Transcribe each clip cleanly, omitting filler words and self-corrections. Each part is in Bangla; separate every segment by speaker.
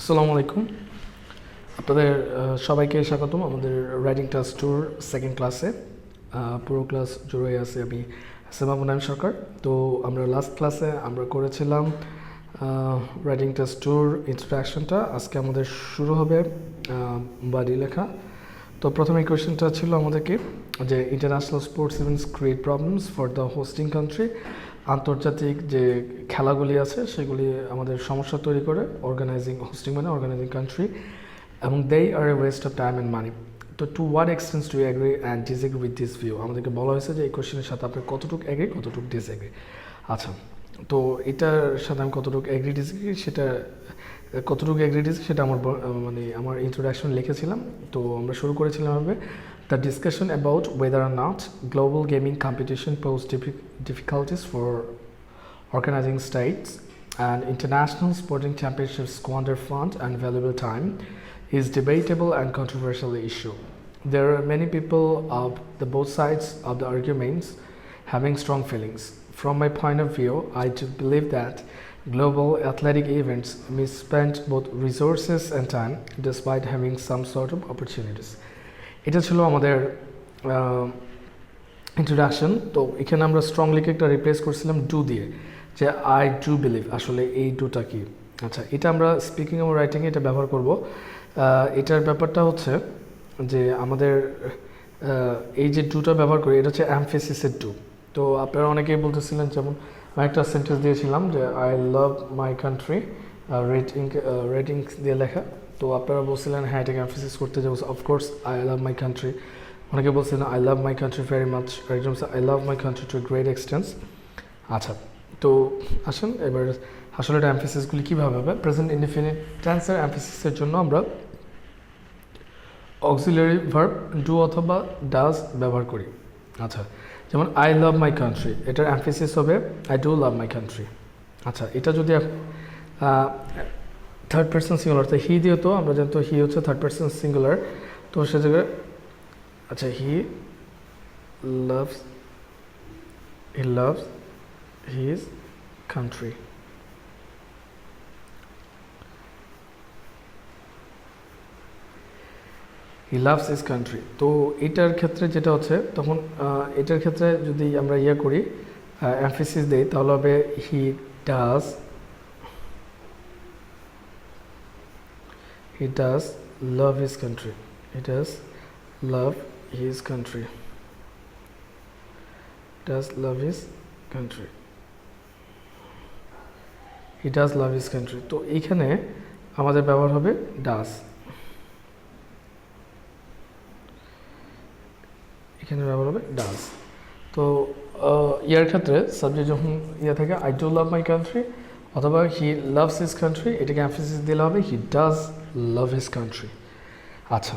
Speaker 1: আসসালামু আলাইকুম। আপনাদের সবাইকে স্বাগতম আমাদের রাইটিং টেস্ট টুর সেকেন্ড ক্লাসে। পুরো ক্লাস জুড়ে আছে আমি নাইম সরকার। তো আমরা লাস্ট ক্লাসে আমরা করেছিলাম রাইটিং টেস্ট টুর ইন্ট্রোডাকশনটা। আজকে আমাদের শুরু হবে বডি লেখা। তো প্রথমে কোয়েশ্চেনটা ছিল আমাদেরকে যে international sports events create problems for the hosting country. আন্তর্জাতিক যে খেলাগুলি আছে সেগুলি আমাদের সমস্যা তৈরি করে হোস্টিং মানে অর্গানাইজিং কান্ট্রি, এবং they are a waste of time and money. তো to what extent do you agree and disagree with this view? আমাদেরকে বলা হয়েছে যে এই কোয়েশ্চেনের সাথে আপনি কতটুকু এগ্রি কতটুকু ডিসএগ্রি। আচ্ছা, তো এটার সাথে আমি কতটুকু এগ্রি ডিসএগ্রি সেটা আমার ইন্ট্রোডাকশন লিখেছিলাম। তো আমরা শুরু করেছিলাম হবে the discussion about whether or not global gaming competition pose difficulties for organizing states and international sporting championships squander funds and valuable time is debatable and controversial issue. There are many people of the both sides of the arguments having strong feelings. From my point of view, I do believe that global athletic events misspend both resources and time despite having some sort of opportunities. এটা ছিল আমাদের ইন্ট্রোডাকশন। তো এখানে আমরা স্ট্রংলিকে একটা রিপ্লেস করছিলাম ডু দিয়ে, যে আই ডু বিলিভ। আসলে এই ডুটা কি? আচ্ছা, এটা আমরা স্পিকিং এবং রাইটিংয়ে এটা ব্যবহার করব। এটার ব্যাপারটা হচ্ছে যে আমাদের এই যে ডুটা ব্যবহার করি এটা হচ্ছে এমফেসিসের ডু। তো আপনারা অনেকেই বলতেছিলেন, যেমন আমি একটা সেন্টেন্স দিয়েছিলাম যে I love my country, rating দিয়ে লেখা। তো আপনারা বলছিলেন হ্যাঁ এটাকে এমফেসিস করতে যাবো। Of course I love my country. অনেকে বলছিলেন I love my country very much, একজন I love my country to great extents. আচ্ছা, তো আসেন এবার আসলে এটা এমফেসিসগুলি কীভাবে হবে। প্রেজেন্ট ইনডিফিনিট টেন্সের এমফেসিসের জন্য আমরা অক্সিলারি ভার্ব ডু অথবা ডাজ ব্যবহার করি। আচ্ছা, যেমন আই লাভ মাই কান্ট্রি, এটার এমফেসিস হবে I do love my country. আচ্ছা, এটা যদি থার্ড পার্সন সিঙ্গুলার, তো হি দিয়ে, তো আমরা জানতো হি হচ্ছে থার্ড পার্সন সিঙ্গুলার। তো সে জায়গায় আচ্ছা he loves his country. He loves his country. তো এটার ক্ষেত্রে যেটা হচ্ছে, তখন এটার ক্ষেত্রে যদি আমরা করি এমফেসিস দেই, তাহলে হবে he does love his country. He does love his country. Does love his country. He does love his country. তো এইখানে আমাদের ব্যবহার হবে does। এখানে ব্যবহার হবে does। তো ইয়ার ক্ষেত্রে সাবজেক্ট যখন থাকে I do love my country অথবা হি লাভস হিজ কান্ট্রি, এটাকে এমফেসিস দিলে হবে he does love his country. আচ্ছা,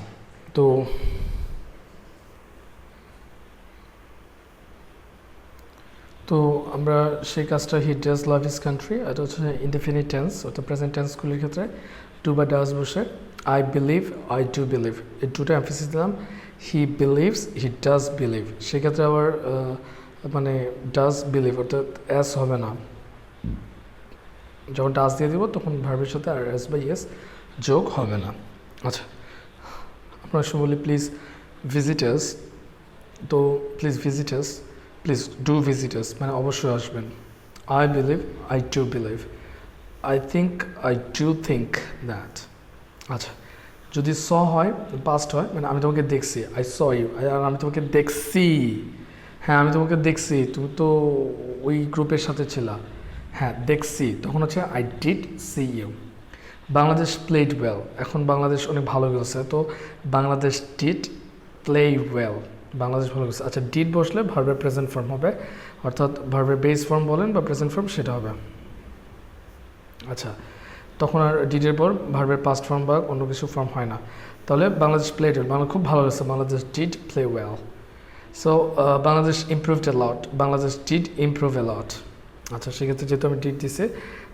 Speaker 1: তো আমরা সেই কাজটা he does love his country, এটা হচ্ছে ইনডিফিনিট টেন্স, অর্থাৎ প্রেজেন্ট টেন্সগুলির ক্ষেত্রে ডু বা ডাজ বসে I believe I do believe, এই দুটো এমফেসিস দিলাম। He believes he does believe, সেক্ষেত্রে আবার ডাজ বিলিভ অর্থাৎ এস হবে না। যখন ডাজ দিয়ে দিব তখন ভার্বের সাথে আর এস বা ইয়েস যোগ হবে না। আচ্ছা, আপনার সব বলি প্লিজ ভিজিটার্স। তো প্লিজ ডু ভিজিটার্স মানে অবশ্যই আসবেন। I believe I do believe, I think I do think that. আচ্ছা, যদি স হয় পাস্ট হয়, মানে আমি তোমাকে দেখছি, আই স ইউ, আর আমি তোমাকে দেখছি, হ্যাঁ আমি তোমাকে দেখছি, তুমি তো ওই গ্রুপের সাথে ছিলা, হ্যাঁ দেখছি, তখন হচ্ছে I did see you. Bangladesh played well, এখন বাংলাদেশ অনেক ভালো গেছে, তো Bangladesh did play well, Bangladesh ভালো গেছে। আচ্ছা, ডিড বসলে ভার্বের প্রেজেন্ট ফর্ম হবে, অর্থাৎ ভার্বের বেস ফর্ম বলেন বা প্রেজেন্ট ফর্ম সেটা হবে। আচ্ছা, তখন আর ডিডের পর ভার্বের পাস্ট ফর্ম বা অন্য কিছু ফর্ম হয় না। তাহলে বাংলাদেশ প্লেড ওয়েল, বাংলা খুব ভালো গেছে, Bangladesh did play well. So Bangladesh improved a lot, Bangladesh did improve a lot. আচ্ছা, সেক্ষেত্রে যেহেতু আমি ডিড দিছি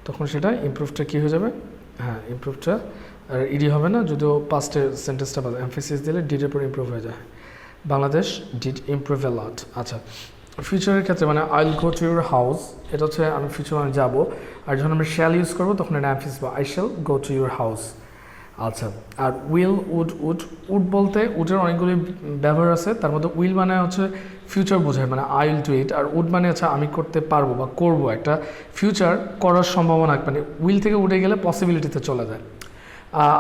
Speaker 1: তখন সেটা ইমপ্রুভটা কী হয়ে যাবে, হ্যাঁ ইমপ্রুভটা আর ইডি হবে না, যদিও পাস্টের সেন্টেন্সটা এমফেসিস দিলে ডিডের পর ইমপ্রুভ হয়ে যায়। Bangladesh did improve a lot. আচ্ছা, ফিউচারের ক্ষেত্রে মানে I will go to your house, এটা হচ্ছে আমি ফিউচার মানে যাবো, আর যখন আমরা শ্যাল ইউজ করবো তখন এটা অ্যামফিস বা I shall go to your house. আচ্ছা, আর উইল উড বলতে উডের অনেকগুলি ব্যবহার আছে, তার মধ্যে উইল মানে হচ্ছে ফিউচার বোঝায়, মানে আই উইল ডু ইট, আর উড মানে হচ্ছে আমি করতে পারবো বা করবো, একটা ফিউচার করার সম্ভাবনা, মানে উইল থেকে উঠে গেলে পসিবিলিটিতে চলে যায়।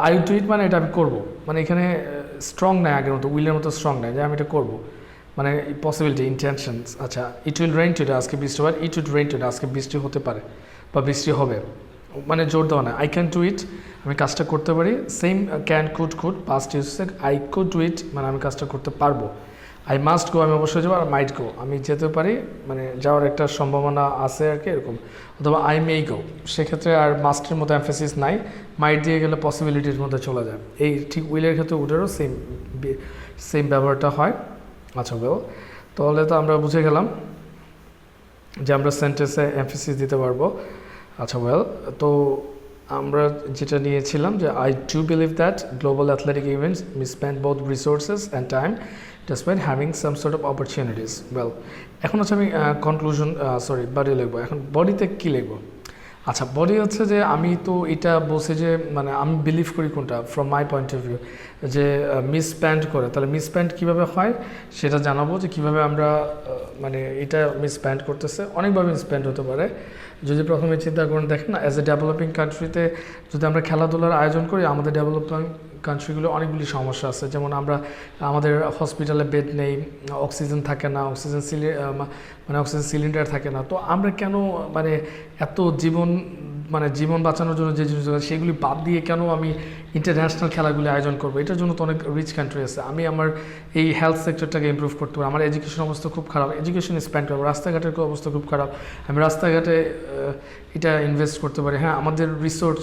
Speaker 1: আই উইল ডু ইট মানে এটা আমি করবো, মানে এখানে স্ট্রং নেয় আগের মতো, উইলের মতো স্ট্রং নেয় যে আমি এটা করবো, মানে পসিবিলিটি ইন্টেনশনস। আচ্ছা, ইট উইল রেইন টুডে, আজকে বৃষ্টি হবে, ইট উইল রেইন টুডে, আজকে বৃষ্টি হতে পারে বা বৃষ্টি হবে, মানে জোর দেওয়া না। আই ক্যান ডু ইট, আমি কাজটা করতে পারি। Same can could past use, I could do it মানে আমি কাজটা করতে পারবো। আই মাস্ট গো, আমি অবশ্যই যাবো, আর মাইট গো, আমি যেতে পারি, মানে যাওয়ার একটা সম্ভাবনা আছে আর কি এরকম। অথবা আই মে গো, সেক্ষেত্রে আর মাস্টের মতো এমফেসিস নাই, মাইট দিয়ে গেলে পসিবিলিটির মধ্যে চলে যায়। এই ঠিক উইলের ক্ষেত্রে উডেরও সেম ব্যবহারটা হয়। আচ্ছা ওয়েল, তাহলে তো আমরা বুঝে গেলাম যে আমরা সেন্টেন্সে এমফেসিস দিতে পারবো। আচ্ছা ওয়েল, তো আমরা যেটা নিয়েছিলাম যে I do believe that global athletic events spend both resources and time despite having some sort of opportunities. Well, এখন হচ্ছে আমি কনক্লুশন বডি লিখবো। এখন বডিতে কী লিখবো? আচ্ছা, বডি হচ্ছে যে আমি তো এটা বলছি যে মানে আমি বিলিভ করি কোনটা from my point of view, যে মিসস্পেন্ড করে, তাহলে মিসস্পেন্ড কীভাবে হয় সেটা জানাবো, যে কীভাবে আমরা মানে এটা মিসস্পেন্ড করতেছে। অনেকভাবে মিসস্পেন্ড হতে পারে। যদি প্রথমে চিন্তা করেন, দেখেন না, অ্যাজ এ ডেভেলপিং কান্ট্রিতে যদি আমরা খেলাধুলার আয়োজন করি, আমাদের ডেভেলপিং কান্ট্রিগুলো অনেকগুলি সমস্যা আছে। যেমন আমাদের হসপিটালে বেড নেই, অক্সিজেন থাকে না, অক্সিজেন সিলিন্ডার থাকে না। তো আমরা কেন মানে এত জীবন বাঁচানোর জন্য যে জিনিস সেগুলি বাদ দিয়ে কেন আমি ইন্টারন্যাশনাল খেলাগুলি আয়োজন করবো? এটার জন্য তো অনেক রিচ কান্ট্রি আছে। আমি আমার এই হেলথ সেক্টরটাকে ইমপ্রুভ করতে পারি। আমার এডুকেশন অবস্থা খুব খারাপ, এডুকেশন স্পেন্ড করবো। রাস্তাঘাটের অবস্থা খুব খারাপ, আমি রাস্তাঘাটে এটা ইনভেস্ট করতে পারি। হ্যাঁ, আমাদের রিসোর্স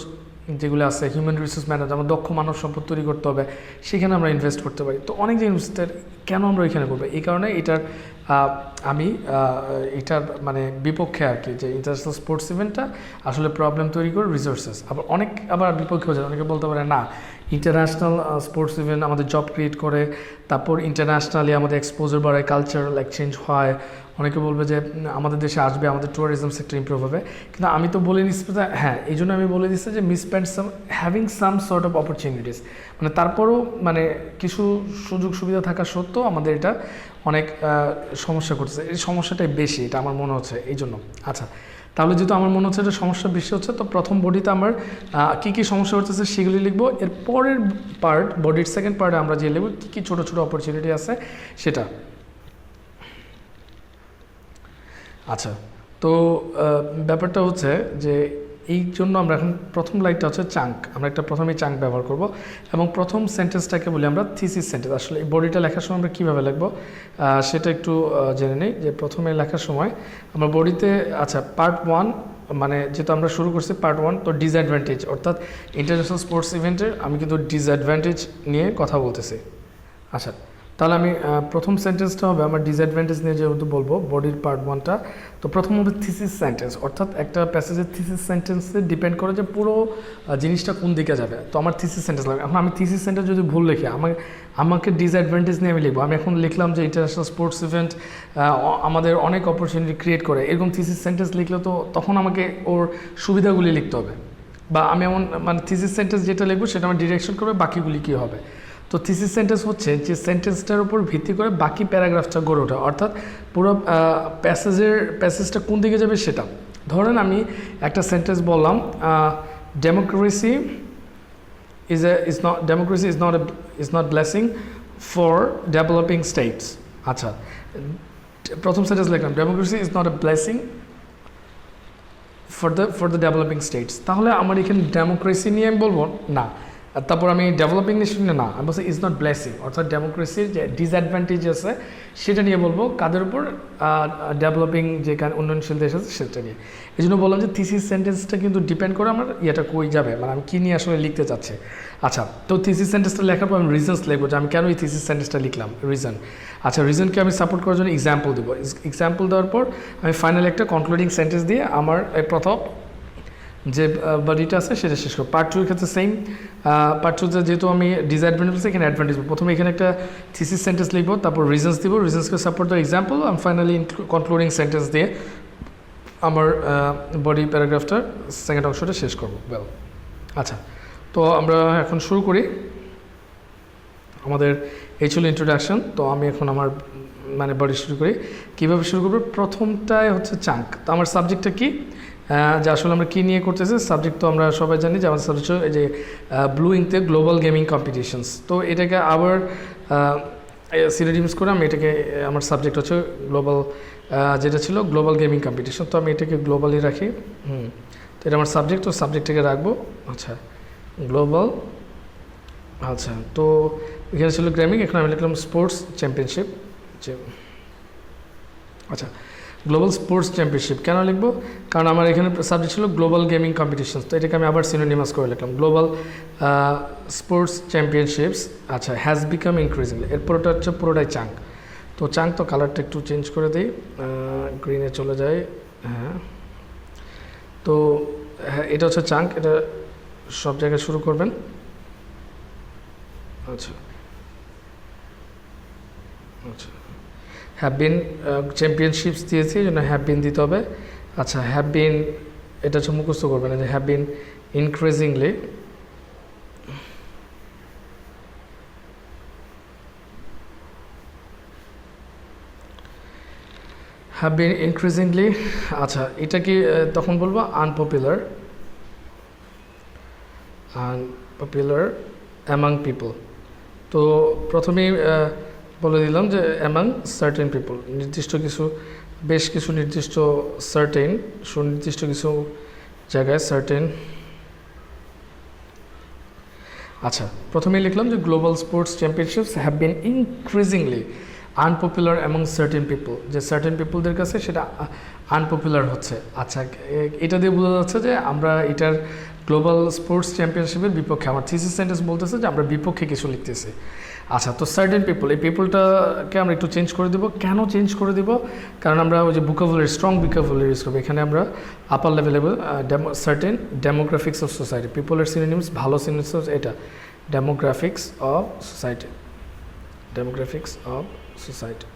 Speaker 1: যেগুলো আছে, হিউম্যান রিসোর্স ম্যানেজ, আমার দক্ষ মানব সম্পদ তৈরি করতে হবে, সেখানে আমরা ইনভেস্ট করতে পারি। তো অনেক জিনিসটার কেন আমরা ওইখানে করবো? এই কারণে আমি এটার মানে বিপক্ষে আর কি, যে ইন্টারন্যাশনাল স্পোর্টস ইভেন্টটা আসলে প্রবলেম তৈরি করে রিসোর্সেস। আবার বিপক্ষে হয়ে যায়, অনেকে বলতে পারে না, ইন্টারন্যাশনাল স্পোর্টস ইভেন্ট আমাদের জব ক্রিয়েট করে, তারপর ইন্টারন্যাশনালি আমাদের এক্সপোজার বাড়ায়, কালচারাল এক্সচেঞ্জ হয়। অনেকে বলবে যে আমাদের দেশে আসবে, আমাদের ট্যুরিজম সেক্টর ইমপ্রুভ হবে। কিন্তু আমি তো বলে নিচ্ছি, হ্যাঁ, এই জন্য আমি বলে দিচ্ছি যে misspend having some sort of opportunities, মানে তারপরও মানে কিছু সুযোগ সুবিধা থাকা সত্ত্বেও আমাদের এটা অনেক সমস্যা করতেছে। এই সমস্যাটাই বেশি, এটা আমার মনে হচ্ছে এই জন্য। আচ্ছা, তাহলে যেহেতু আমার মনে হচ্ছে যে সমস্যা বেশি হচ্ছে, তো প্রথম বডিতে আমার কী কী সমস্যা হচ্ছে সেগুলি লিখবো। এর পরের পার্ট, বডির সেকেন্ড পার্টে আমরা যে লিখবো কী কী ছোটো ছোটো অপরচুনিটি আছে সেটা। আচ্ছা, তো ব্যাপারটা হচ্ছে যে এই জন্য আমরা এখন প্রথম লাইনটা হচ্ছে চাঙ্ক, আমরা একটা প্রথমেই চাঙ্ক ব্যবহার করব, এবং প্রথম সেন্টেন্সটাকে বলি আমরা থিসিস সেন্টেন্স। আসলে এই বডিটা লেখার সময় আমরা কীভাবে লিখবো সেটা একটু জেনে নিই। যে প্রথমে লেখার সময় আমরা বডিতে, আচ্ছা, পার্ট 1 মানে যেহেতু আমরা শুরু করছি পার্ট 1, তো ডিসঅ্যাডভান্টেজ, অর্থাৎ ইন্টারন্যাশনাল স্পোর্টস ইভেন্টের আমি কিন্তু ডিসঅ্যাডভান্টেজ নিয়ে কথা বলতেছি। আচ্ছা, তাহলে আমি প্রথম সেন্টেন্সটা হবে আমার ডিসঅ্যাডভান্টেজ নিয়ে যেহেতু বলবো, বডির পার্ট 1টা। তো প্রথম হবে থিসিস সেন্টেন্স, অর্থাৎ একটা প্যাসেজের থিসিস সেন্টেন্সে ডিপেন্ড করে যে পুরো জিনিসটা কোন দিকে যাবে। তো আমার থিসিস সেন্টেন্স লাগবে। এখন আমি থিসিস সেন্টেন্স যদি ভুল লিখি, আমাকে ডিসঅ্যাডভান্টেজ নিয়ে আমি লিখবো। আমি এখন লিখলাম যে ইন্টারন্যাশনাল স্পোর্টস ইভেন্ট আমাদের অনেক অপরচুনিটি ক্রিয়েট করে, এরকম থিসিস সেন্টেন্স লিখলে তো তখন আমাকে ওর সুবিধাগুলি লিখতে হবে। বা আমি এমন মানে থিসিস সেন্টেন্স যেটা লিখবো সেটা আমার ডিরেকশন করবে বাকিগুলি কী হবে। তো থিসিস সেন্টেন্স হচ্ছে যে সেন্টেন্সটার উপর ভিত্তি করে বাকি প্যারাগ্রাফটা গড়ে ওঠা, অর্থাৎ পুরো প্যাসেজটা কোন দিকে যাবে সেটা। ধরেন আমি একটা সেন্টেন্স বললাম, democracy is not blessing for developing states. আচ্ছা, প্রথম সেন্টেন্স লিখলাম democracy is not a blessing for the developing states. তাহলে আমার এখানে ডেমোক্রেসি নিয়ে আমি বলবো না, তারপর আমি ডেভেলপিং নেশন না, আমি বলছি ইজ নট ব্লেসিং, অর্থাৎ ডেমোক্রেসির যে ডিসঅ্যাডভান্টেজ আছে সেটা নিয়ে বলবো। কাদের উপর? ডেভেলপিং যে উন্নয়নশীল দেশ আছে সেটা নিয়ে। এই জন্য বললাম যে থিসিস সেন্টেন্সটা কিন্তু ডিপেন্ড করে আমার ইয়েটা কই যাবে, মানে আমি কী নিয়ে আসলে লিখতে চাচ্ছি। আচ্ছা, তো থিসিস সেন্টেন্সটা লেখার পর আমি রিজনস লিখবো যে আমি কেন এই থিসিস সেন্টেন্সটা লিখলাম, রিজন। আচ্ছা, রিজনকে আমি সাপোর্ট করার জন্য এক্সাম্পল দেবো। এক্সাম্পল দেওয়ার পর আমি ফাইনালি একটা কনক্লুডিং সেন্টেন্স দিয়ে আমার প্রথম যে বডিটা আছে সেটা শেষ করবো। পার্ট 2 এর ক্ষেত্রে সেম। পার্ট 2 যেহেতু আমি ডিসঅ্যাডভান্টেজ এখানে অ্যাডভান্টেজ, প্রথমে এখানে একটা থিসিস সেন্টেন্স লিখবো, তারপর রিজনস দিব, রিজনসকে সাপোর্ট দ্য এক্সাম্পল, আর ফাইনালি কনক্লুডিং সেন্টেন্স দিয়ে আমার বডি প্যারাগ্রাফটার সেকেন্ড অংশটা শেষ করবো। ওয়েল, আচ্ছা, তো আমরা এখন শুরু করি। আমাদের এই ছিল ইন্ট্রোডাকশন। তো আমি এখন আমার মানে বডি শুরু করি। কীভাবে শুরু করবো? প্রথমটাই হচ্ছে চাঙ্ক। তো আমার সাবজেক্টটা কি, যে আসলে আমরা কী নিয়ে করতেছি, সাবজেক্ট তো আমরা সবাই জানি যে আমাদের সাবজেক্ট এই যে ব্লু ইংতে গ্লোবাল গেমিং কম্পিটিশনস। তো এটাকে আবার সিনোনিমস করে আমি এটাকে, আমার সাবজেক্ট হচ্ছে গ্লোবাল, যেটা ছিল গ্লোবাল গেমিং কম্পিটিশন। তো আমি এটাকে গ্লোবালি রাখি। তো এটা আমার সাবজেক্ট, তো সাবজেক্টটাকে রাখবো। আচ্ছা, গ্লোবাল। আচ্ছা, তো এখানে ছিল গেমিং, এখন আমি লিখলাম স্পোর্টস চ্যাম্পিয়নশিপ। আচ্ছা, গ্লোবাল স্পোর্টস চ্যাম্পিয়নশিপ কেন লিখবো? কারণ আমার এখানে সাবজেক্ট ছিল গ্লোবাল গেমিং কম্পিটিশন। তো এটাকে আমি আবার সিনোনিমাস করে লিখলাম, গ্লোবাল স্পোর্টস চ্যাম্পিয়নশিপস। আচ্ছা, হ্যাজ বিকাম ইনক্রিজিং, এরপরটা হচ্ছে পুরোটাই চাঙ্ক। তো চাঙ্ক, তো কালারটা একটু চেঞ্জ করে দিই, গ্রিনে চলে যায়। হ্যাঁ, তো হ্যাঁ, এটা হচ্ছে চাঙ্ক, এটা সব জায়গায় শুরু করবেন। আচ্ছা আচ্ছা, হ্যাভ বিন চ্যাম্পিয়নশিপস দিয়েছি, এই জন্য হ্যাভ বিন দিতে হবে। আচ্ছা, হ্যাভ বিন, এটা হচ্ছে মুখস্থ করবেন না, যে have been increasingly, have been increasingly. আচ্ছা, এটা কি তখন বলবো আনপপুলার, আনপপুলার অ্যামাং পিপল। তো প্রথমেই বলে দিলাম যে অ্যামাং সার্টেন পিপল, নির্দিষ্ট কিছু, বেশ কিছু নির্দিষ্ট, সার্টেন সুনির্দিষ্ট কিছু জায়গায় সার্টেন। আচ্ছা, প্রথমেই লিখলাম যে global sports championships have been increasingly unpopular among certain people, যে সার্টেন পিপলদের কাছে সেটা আনপপুলার হচ্ছে। আচ্ছা, এটা দিয়ে বোঝা যাচ্ছে যে আমরা এটার গ্লোবাল স্পোর্টস চ্যাম্পিয়নশিপের বিপক্ষে, আমার থিসিস সেন্টেন্স বলতেছে যে আমরা বিপক্ষে কিছু লিখতেছি। আচ্ছা, তো সার্টেন পিপল, এই পিপলটাকে আমরা একটু চেঞ্জ করে দেব। কেন চেঞ্জ করে দেব? কারণ আমরা ওই যে ভোকাবুলারি, স্ট্রং ভোকাবুলারি ইউজ করবো। এখানে আমরা আপার লেভেলে সার্টেন ডেমোগ্রাফিক্স অফ সোসাইটি, পিপলের সিনোনিমস, ভালো সিনোনিমস এটা demographics of society, demographics of society.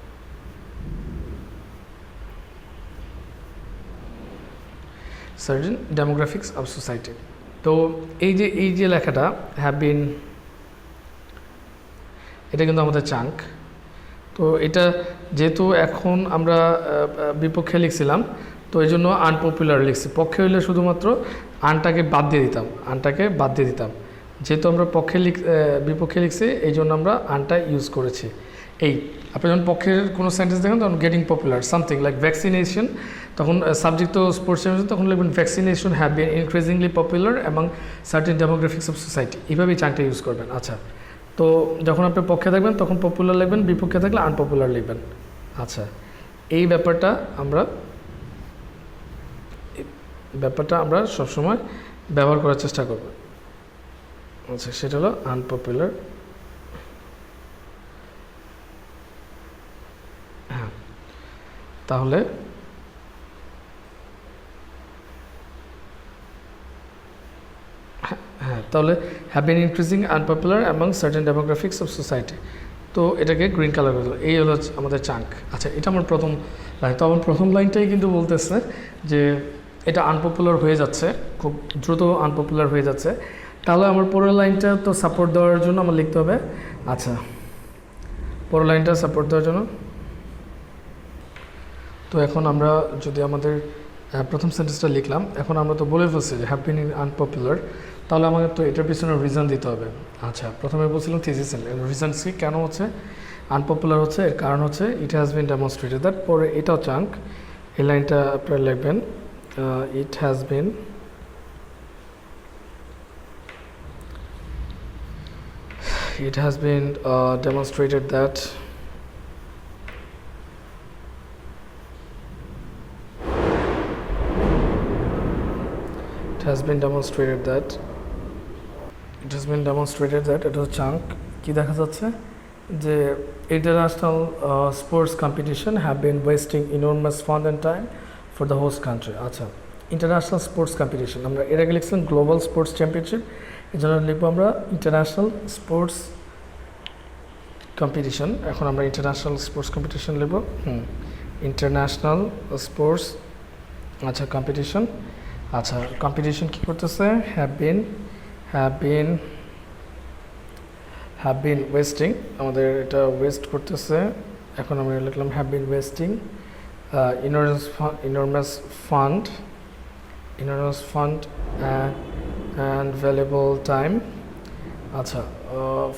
Speaker 1: Certain demographics of society. তো এই যে লেখাটা হ্যাভ বিন, এটা কিন্তু আমাদের চাঙ্ক। তো এটা যেহেতু এখন আমরা বিপক্ষে লিখছিলাম, তো এই জন্য আনপপুলার লিখছি। পক্ষে হইলে শুধুমাত্র আনটাকে বাদ দিয়ে দিতাম, আনটাকে বাদ দিয়ে দিতাম। যেহেতু আমরা বিপক্ষে লিখছি, এই জন্য আমরা আনটা ইউজ করেছি। এই আপনি যখন পক্ষের কোনো সেন্টেন্স দেখেন, তখন getting popular something like vaccination, তখন সাবজেক্ট তো স্পোর্টস চ্যাম্পিয়নশিপ, তখন লিখবেন vaccination have been increasingly popular এবং সার্টেন ডেমোগ্রাফিক্স অফ সোসাইটি, এইভাবেই চাঙ্কটা ইউজ করবেন। আচ্ছা, তো যখন আপনি পক্ষে থাকবেন তখন পপুলার লিখবেন, বিপক্ষে থাকলে আনপপুলার লিখবেন। আচ্ছা, এই ব্যাপারটা আমরা সবসময় ব্যবহার করার চেষ্টা করব। আচ্ছা, সেটা হলো আনপপুলার। হ্যাঁ, তাহলে তাহলে have been increasing unpopular among certain demographics of society. তো এটাকে গ্রিন কালার করে দিল। এই হলো আমাদের চাঙ্ক। আচ্ছা, এটা আমার প্রথম লাইন। তো আমার প্রথম লাইনটাই কিন্তু বলতেছে যে এটা আনপপুলার হয়ে যাচ্ছে, খুব দ্রুত আনপপুলার হয়ে যাচ্ছে। তাহলে আমার পরের লাইনটা তো সাপোর্ট দেওয়ার জন্য আমার লিখতে হবে। আচ্ছা, পরের লাইনটা সাপোর্ট দেওয়ার জন্য, তো এখন আমরা যদি আমাদের প্রথম সেন্টেন্সটা লিখলাম, এখন আমরা তো বলে ফেলছি যে হ্যাভ বিন আনপপুলার, তাহলে আমাকে তো এটার পিছনে রিজন দিতে হবে। আচ্ছা, প্রথমে বলছিলাম থিসিস, রিজনস কি, কেন হচ্ছে আনপপুলার হচ্ছে, এর কারণ হচ্ছে it has been demonstrated that. পরে এটাও চাঙ্ক, এই লাইনটা আপনারা লিখবেন it has been demonstrated that it has been demonstrated that এটা চাঙ্ক। কি দেখা যাচ্ছে যে international sports competition have been wasting enormous fund and time for the host country. আচ্ছা, ইন্টারন্যাশনাল স্পোর্টস কম্পিটিশন, আমরা এর আগে লিখছিলাম গ্লোবাল স্পোর্টস চ্যাম্পিয়নশিপ, এই জন্য লিখবো আমরা ইন্টারন্যাশনাল স্পোর্টস কম্পিটিশন। এখন আমরা ইন্টারন্যাশনাল স্পোর্টস কম্পিটিশন লিখবো, ইন্টারন্যাশনাল স্পোর্টস আচ্ছা কম্পিটিশন। আচ্ছা কম্পিটিশন কী করতেছে, হ্যাভ বিন ওয়েস্টিং, আমাদের এটা ওয়েস্ট করতেছে। এখন আমরা লিখলাম have been wasting enormous fund and valuable time আচ্ছা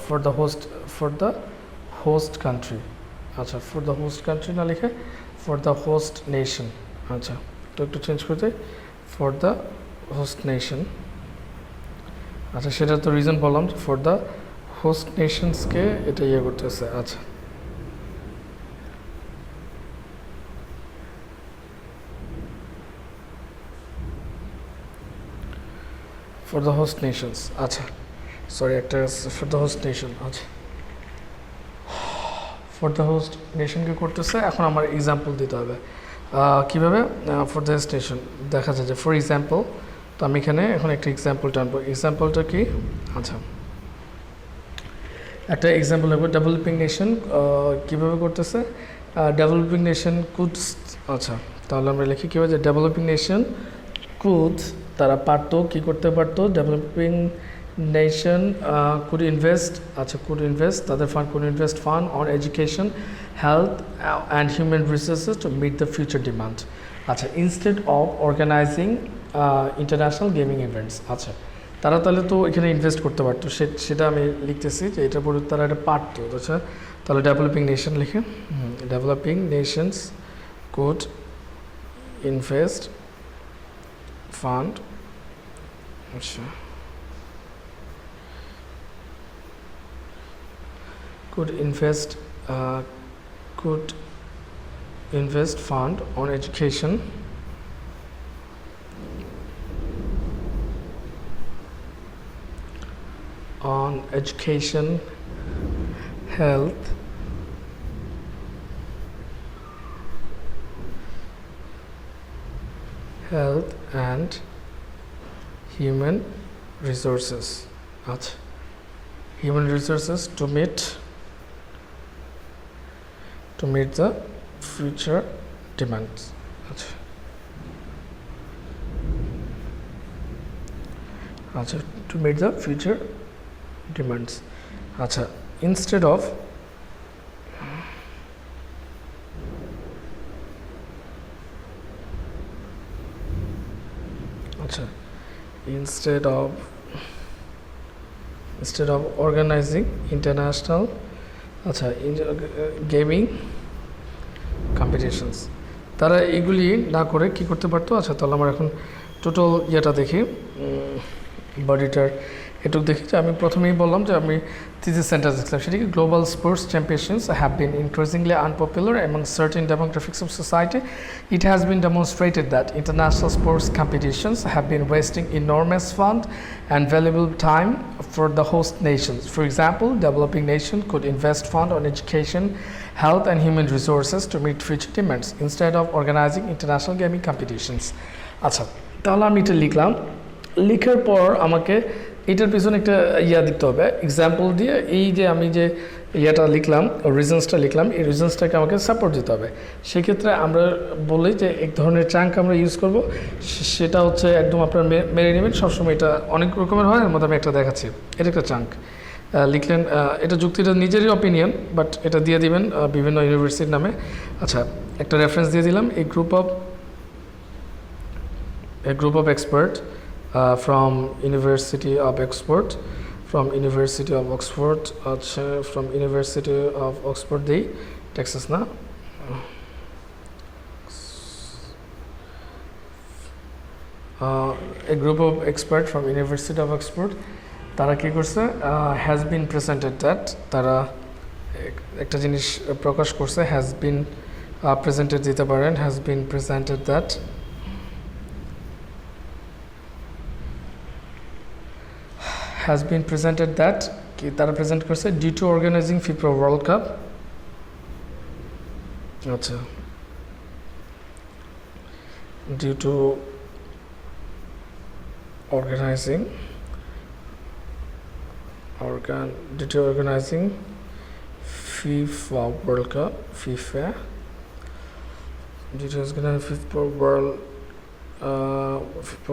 Speaker 1: for the host country, আচ্ছা for the host country না লিখে for the host nation, আচ্ছা তো একটু চেঞ্জ করতে for the host nation। আচ্ছা সেটা তো রিজন বললাম for the host nationsকে এটা ইয়ে করতেছে। আচ্ছা for the host nations, আচ্ছা সরি একটা for the host nation, আচ্ছা for the host nationকে করতেছে। এখন আমার এক্সাম্পল দিতে হবে কীভাবে for the host nation দেখা যায় যে ফর এক্সাম্পল, তো আমি এখানে এখন একটা এক্সাম্পল টানবো। এক্সাম্পলটা কি, আচ্ছা একটা এক্সাম্পল নেব ডেভেলপিং নেশন কীভাবে করতেছে, ডেভেলপিং নেশন কুড, আচ্ছা তাহলে আমরা লিখি কীভাবে যে ডেভেলপিং নেশন কুড, তারা পারতো কী করতে পারতো, ডেভেলপিং নেশন কুড ইনভেস্ট, আচ্ছা কুড ইনভেস্ট তাদের fund could invest fund on education health and human resources to meet the future demand, আচ্ছা instead of organizing international gaming events. আচ্ছা তারা তাহলে তো এখানে ইনভেস্ট করতে পারতো, সেটা আমি লিখতেছি যে এটার পরে তারা এটা পারতো। আচ্ছা তাহলে ডেভেলপিং নেশন লিখে developing Nations could invest fund, আচ্ছা could invest fund on education health and human resources, আচ্ছা human resources to meet the future demands, আচ্ছা আচ্ছা to meet the future demands, আচ্ছা instead of আচ্ছা instead of organizing international আচ্ছা গেমিং কম্পিটিশনস, তারা এগুলি না করে কি করতে পারতো। আচ্ছা তাহলে আমার এখন টোটাল ইয়েটা দেখি, বডিটার এটুকু দেখি যে আমি প্রথমেই বললাম যে আমি থিসিস সেন্টেন্স দেখলাম, সেটা কি global sports championships have been increasingly unpopular among certain demographics of society. It has been demonstrated that international sports competitions have been wasting enormous fund and valuable time for the host nations. For example, developing nation could invest fund on education, health and human resources to meet future demands instead of organizing international gaming competitions. আচ্ছা তাহলে আমি এটা লিখলাম, লিখার পর আমাকে এটার পিছনে একটা দিতে হবে এক্সাম্পল দিয়ে, এই যে আমি যে লিখলাম রিজনসটা লিখলাম, এই রিজনসটাকে আমাকে সাপোর্ট দিতে হবে। সেক্ষেত্রে আমরা বলি যে এক ধরনের চাঙ্ক আমরা ইউজ করব, সেটা হচ্ছে একদম আপনার মেরে নেবেন, সবসময় এটা অনেক রকমের হয়, এর মধ্যে আমি একটা দেখাচ্ছি, এটা একটা চাঙ্ক লিখলেন, এটা যুক্তিটা নিজেরই অপিনিয়ন বাট এটা দিয়ে দিবেন বিভিন্ন ইউনিভার্সিটির নামে। আচ্ছা একটা রেফারেন্স দিয়ে দিলাম, এই group of expert from University of Oxford, from University of Oxford, from University of Oxford, Texas na, a group of experts from University of Oxford, তারা কি করছে, has been presented that, তারা একটা জিনিস প্রকাশ করছে, has been presented দিতে পারেন, has been presented that has been presented that কি তারা প্রেজেন্ট করছে due to organizing FIFA World Cup, আচ্ছা due to organizing FIFA World Cup, FIFA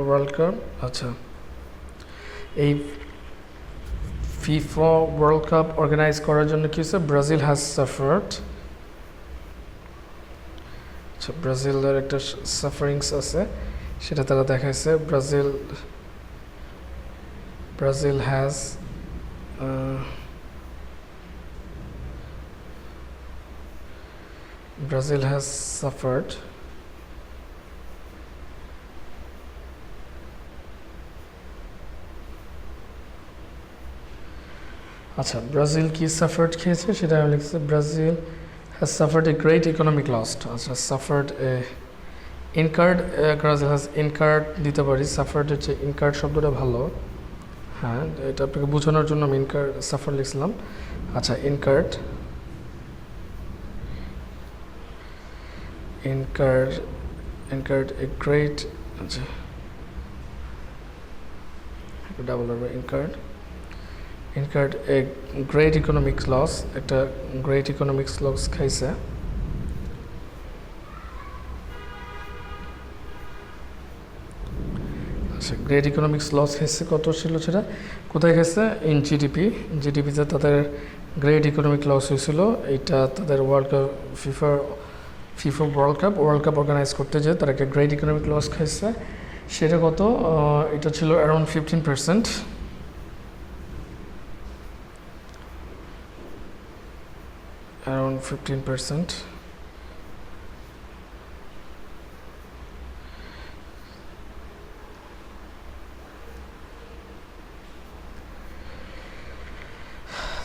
Speaker 1: World Cup আচ্ছা এই FIFA World Cup অর্গানাইজ করার জন্য কি হয়েছে ব্রাজিল হ্যাজ সাফার্ড আচ্ছা ব্রাজিলের একটা সাফারিংস আছে সেটা তারা দেখাইছে ব্রাজিল হ্যাজ suffered আচ্ছা ব্রাজিল কি সাফার্ড খেয়েছে সেটা আমি লিখছি Brazil has suffered a great economic loss আচ্ছা suffered a incurred Brazil has incurred দিতে পারি suffered হচ্ছে incurred শব্দটা ভালো হ্যাঁ এটা আপনাকে বোঝানোর জন্য আমি incurred suffer লিখলাম আচ্ছা incurred a great আচ্ছা ডাবল হবে incurred a great economic loss একটা great economic loss খাইছে আচ্ছা great economic loss খাইছে কত ছিল সেটা কোথায় খাইছে in GDP তে তাদের great economic loss হয়েছিল এটা তাদের FIFA World Cup অর্গানাইজ করতে যে তারা একটা গ্রেট ইকোনমিক লস খাইছে সেটা কত এটা ছিল around 15%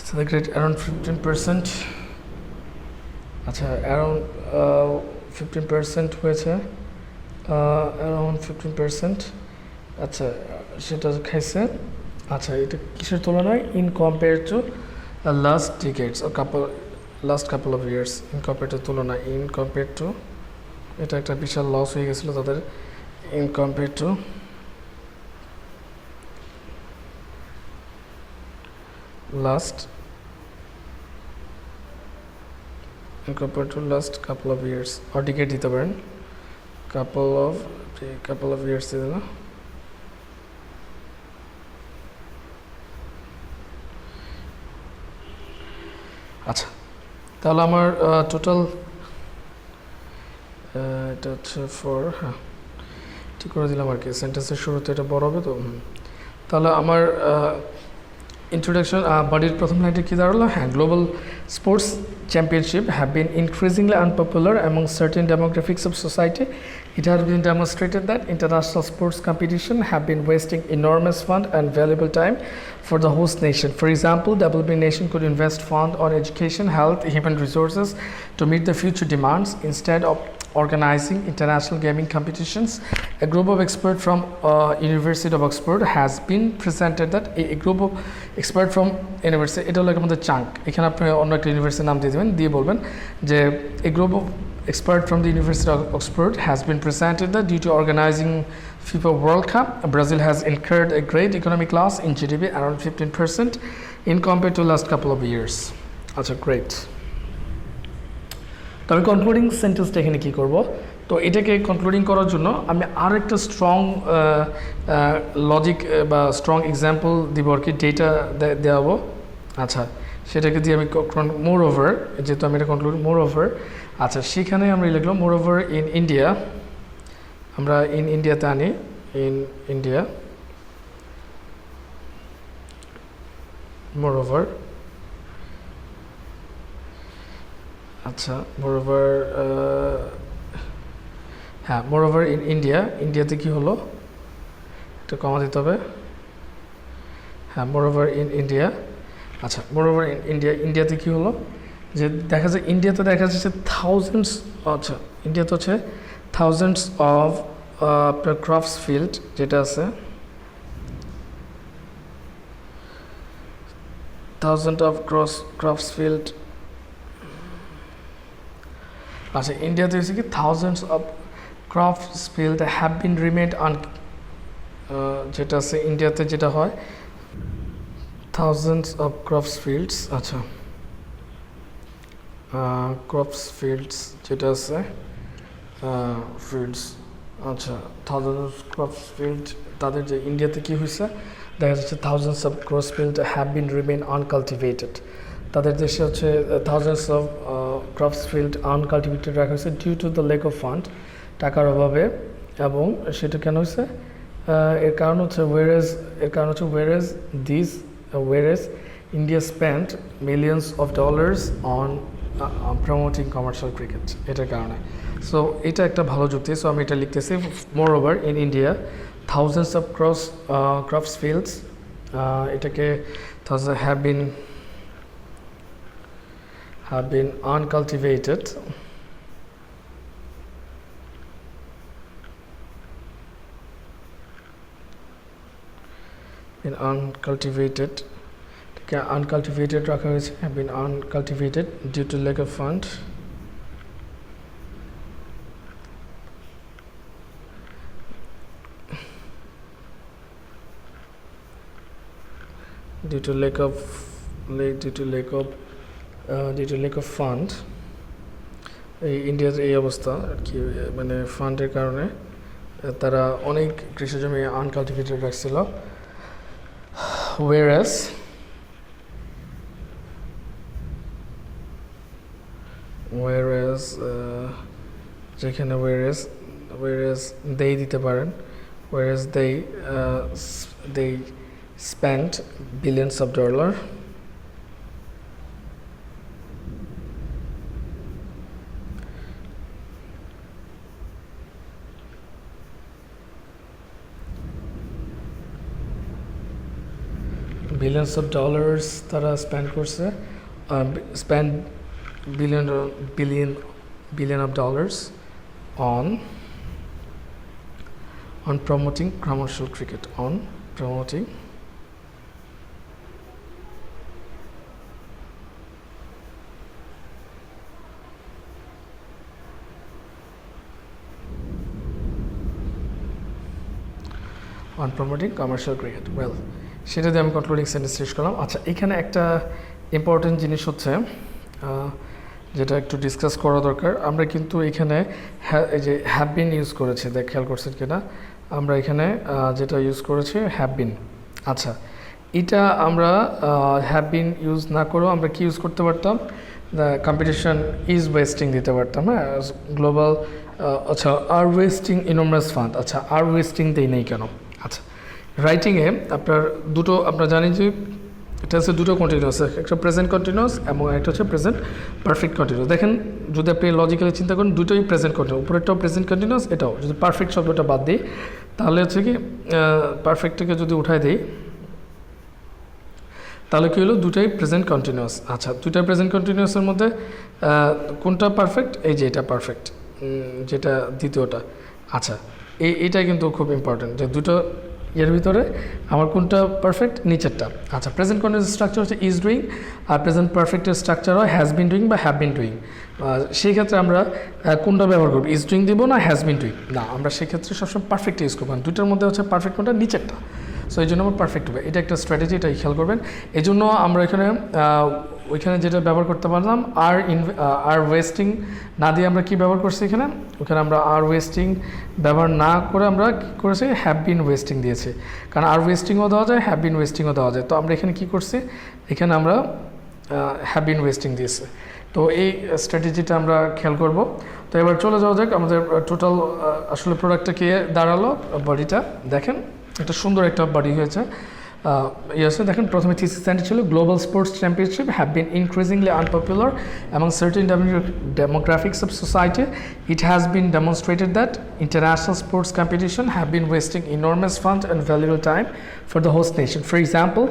Speaker 1: so the great around 15% আচ্ছা অ্যারাউন্ড 15% হয়েছে অ্যারাউন্ড 15% আচ্ছা সেটা খাইছে আচ্ছা এটা কিসের তুলনায় in compare to last ডিকেডস last couple of years in compare to তুলনায় ইন কম্পেয়ার টু এটা একটা বিশাল লস হয়ে গেছিলো তাদের in compare to last compared to last couple of years or decade দিতে পারেন couple of years দিতে না আচ্ছা তাহলে আমার টোটাল এটা হচ্ছে ফর হ্যাঁ ঠিক করে দিলাম আর কি সেন্টেন্সের শুরুতে এটা বড় হবে তো তাহলে আমার introduction bodiর প্রথম লাইনটা কি দাঁড়ালো হ্যাঁ global sports championship have been increasingly unpopular among certain demographics of society. It has been demonstrated that international sports competition have been wasting enormous fund and valuable time for the host nation. For example, developing nation could invest fund on education, health, human resources to meet the future demands instead of organizing international gaming competitions. A group of experts from University of Oxford has been presented that a group of experts from University এটা হলো আমাদের চাঙ্ক এখানে আপনি অন্য একটা ইউনিভার্সিটির নাম দিয়ে দেবেন দিয়ে বলবেন যে a group of experts from the University of Oxford has been presented that due to organizing FIFA World Cup, Brazil has incurred a great economic loss in GDP around 15% in compared to last couple of years. আচ্ছা great. তো আমি কনক্লুডিং সেন্টেন্সটা এখানে কী করব তো এটাকে কনক্লুডিং করার জন্য আমি আর একটা স্ট্রং লজিক বা স্ট্রং এক্সাম্পল দিব আর কি ডেটা দেওয়াবো আচ্ছা সেটাকে দিয়ে আমি মোর ওভার যেহেতু আমি এটা কনক্লুড মোর ওভার আচ্ছা সেখানে আমরা লিখলাম মোর ওভার ইন ইন্ডিয়া আমরা ইন ইন্ডিয়াতে আনি ইন ইন্ডিয়া মোর ওভার আচ্ছা মোরওভার হ্যাঁ মোরওভার ইন ইন্ডিয়াতে কি হলো একটা কমা দিতে হবে হ্যাঁ মোরওভার ইন ইন্ডিয়া আচ্ছা মোরওভার ইন ইন্ডিয়াতে কি হলো যে দেখা যায় ইন্ডিয়াতে দেখা যাচ্ছে থাউজেন্ডস আচ্ছা ইন্ডিয়াতে হচ্ছে থাউজেন্ডস অফ আপনার ক্রপস ফিল্ড যেটা আছে থাউজেন্ড অফ ক্রপস ফিল্ড আচ্ছা ইন্ডিয়াতে হচ্ছে কি thousands of crops field have বিন রিমেন্ড যেটা আছে ইন্ডিয়াতে যেটা হয় থাউজেন্ডস অফ ক্রপস ফিল্ডস, আচ্ছা ক্রপস ফিল্ডস যেটা আছে ফিল্ডস, আচ্ছা থাউজেন্ডস ক্রপস ফিল্ড, তাদের যে ইন্ডিয়াতে কী হয়েছে দেখা যাচ্ছে thousands of crops field have been remain uncultivated, তাদের দেশে হচ্ছে thousands of crops field uncultivated রাখা হয়েছে due to the lack of fund, টাকার অভাবে, এবং সেটা কেন হয়েছে এর কারণ হচ্ছে whereas India spent millions of dollars on promoting commercial cricket, এটার কারণে। সো এটা একটা ভালো যুক্তি, সো আমি এটা লিখতেছি মোর over in India thousands of crops fields, এটাকে have been uncultivated uncultivated রাখা হয়েছে, have been uncultivated due to lack of fund, due to lack of fund, এই ইন্ডিয়ার এই অবস্থা আর কি, মানে ফান্ডের কারণে তারা অনেক কৃষি জমি আনকালটিভেটেড রাখছিল, whereas যেখানে whereas they দিতে পারেন, whereas they spent billions of dollars তারা স্পেন্ড করছে, spend billion of dollars on promoting commercial cricket, on promoting commercial cricket. Well, সেটা দিয়ে আমি কনক্লুডিং সেন্টেন্স শেষ করলাম। আচ্ছা, এখানে একটা ইম্পর্টেন্ট জিনিস হচ্ছে যেটা একটু ডিসকাস করা দরকার, আমরা কিন্তু এখানে এই যে হ্যাভ বিন ইউজ করেছি, দেখ খেয়াল করছেন কিনা, আমরা এখানে যেটা ইউজ করেছি হ্যাভ বিন। আচ্ছা, এটা আমরা হ্যাভ বিন ইউজ না করেও আমরা কি ইউজ করতে পারতাম, দ্য কম্পিটিশন ইজ ওয়েস্টিং দিতে পারতাম, হ্যাঁ গ্লোবাল, আচ্ছা আর ওয়েস্টিং ইনর্মাস ফান্ড, আচ্ছা আর ওয়েস্টিং দেই নেই কেন। আচ্ছা, রাইটিংয়ে আপনারা জানেন যে এটা হচ্ছে দুটো কন্টিনিউয়াস, একটা প্রেজেন্ট কন্টিনিউয়াস এবং একটা হচ্ছে প্রেজেন্ট পারফেক্ট কন্টিনিউয়াস। দেখেন যদি আপনি লজিক্যালি চিন্তা করেন দুটোই প্রেজেন্ট কন্টিনিউয়াস, উপরেরটাও প্রেজেন্ট কন্টিনিউয়াস, এটাও। যদি পারফেক্ট শব্দটা বাদ দিই তাহলে হচ্ছে কি পারফেক্টটাকে যদি উঠাই দিই তাহলে কী হলো, দুটাই প্রেজেন্ট কন্টিনিউয়াস। আচ্ছা, দুটাই প্রেজেন্ট কন্টিনিউয়াসের মধ্যে কোনটা পারফেক্ট, এই যে এটা পারফেক্ট, যেটা দ্বিতীয়টা। আচ্ছা, এইটা কিন্তু খুব ইম্পর্টেন্ট যে দুটো এর ভিতরে আমার কোনটা পারফেক্ট, নিচেরটা। আচ্ছা, প্রেজেন্ট কন্টিনিউয়াস স্ট্রাকচার হচ্ছে ইজ ডুইং, আর প্রেজেন্ট পারফেক্টের স্ট্রাকচার হয় হ্যাজ বিন ডুইং বা হ্যাভ বিন ডুইং। সেই ক্ষেত্রে আমরা কোনটা ব্যবহার করব, ইজ ডুইং দিব না হ্যাজ বিন ডুইং, না আমরা সেক্ষেত্রে সবসময় পারফেক্ট ইউজ করবো। দুটোর মধ্যে হচ্ছে পারফেক্ট কোনটা, নিচেরটা। সো এই জন্য আমার পারফেক্ট হবে, এটা একটা স্ট্র্যাটেজি, এটা খেয়াল করবেন। এই জন্য আমরা ওইখানে যেটা ব্যবহার করতে পারলাম আর ওয়েস্টিং না দিয়ে আমরা কি ব্যবহার করছি ওখানে আমরা আর ওয়েস্টিং ব্যবহার না করে আমরা কী করেছি, হ্যাভ বিন ওয়েস্টিং দিয়েছি। কারণ আর ওয়েস্টিংও দেওয়া যায়, হ্যাভ বিন ওয়েস্টিংও দেওয়া যায়। তো আমরা এখানে কী করছি, এখানে আমরা হ্যাভ বিন ওয়েস্টিং দিয়েছি। তো এই স্ট্র্যাটেজিটা আমরা খেয়াল করব। তো এবার চলে যাওয়া যাক আমাদের টোটাল আসলে প্রোডাক্টটা কে দাঁড়ালো, বডিটা দেখেন, একটা সুন্দর একটা বডি হয়েছে। আছে দেখেন, প্রথমে থিসিস সেন্টেন্স ছিল global sports championship have been increasingly unpopular among certain demographics of society. It has been demonstrated that international sports competition have been wasting enormous fund and valuable time for the host nation. For example,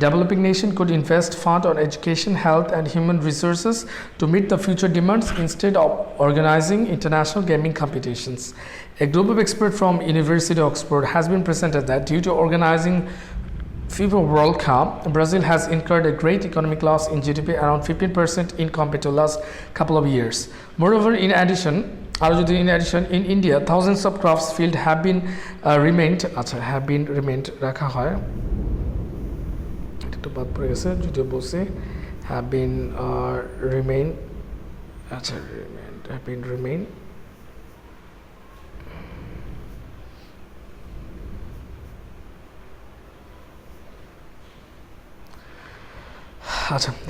Speaker 1: developing nation could invest fund on education, health and human resources to meet the future demands instead of organizing international gaming competitions. A group of experts from University of Oxford has been presented that due to organizing FIFA World Cup, Brazil has incurred a great economic loss in GDP around 15% in compared to last couple of years. Moreover, in addition, আর যদি in addition in India thousands of crafts field have been remained, আচ্ছা হ্যাভ বিন রিমেইনড রাখা হয়, একটু বাদ পড়ে গেছে যদিও বলছি হ্যাভ বিন রিমেইন, আচ্ছা have been remain,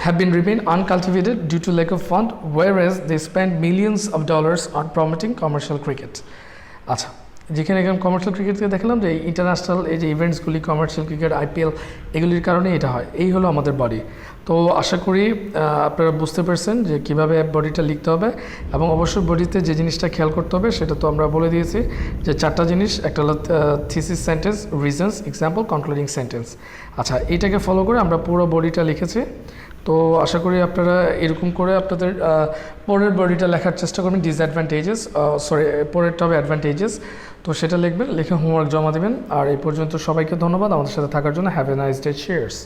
Speaker 1: have been remain uncultivated due to lack of fund, whereas they spend millions of dollars on promoting commercial cricket. আচ্ছা, যেখানে এখন কমার্শিয়াল ক্রিকেটকে দেখলাম যে ইন্টারন্যাশনাল এই যে ইভেন্টসগুলি কমার্শিয়াল ক্রিকেট আইপিএল এগুলির কারণে এটা হয়। এই হলো আমাদের বডি। তো আশা করি আপনারা বুঝতে পারছেন যে কীভাবে বডিটা লিখতে হবে, এবং অবশ্যই বডিতে যে জিনিসটা খেয়াল করতে হবে সেটা তো আমরা বলে দিয়েছি যে 4টা জিনিস, একটা হলো thesis sentence, reasons, example, concluding sentence. আচ্ছা, এইটাকে ফলো করে আমরা পুরো বডিটা লিখেছি। তো আশা করি আপনারা এরকম করে আপনাদের পরের বডিটা লেখার চেষ্টা করবেন, ডিসঅ্যাডভান্টেজেস, পরেরটা হবে অ্যাডভান্টেজেস। তো সেটা লিখবেন, লিখে হোমওয়ার্ক জমা দেবেন। আর এই পর্যন্ত সবাইকে ধন্যবাদ আমাদের সাথে থাকার জন্য। Have a nice day, cheers.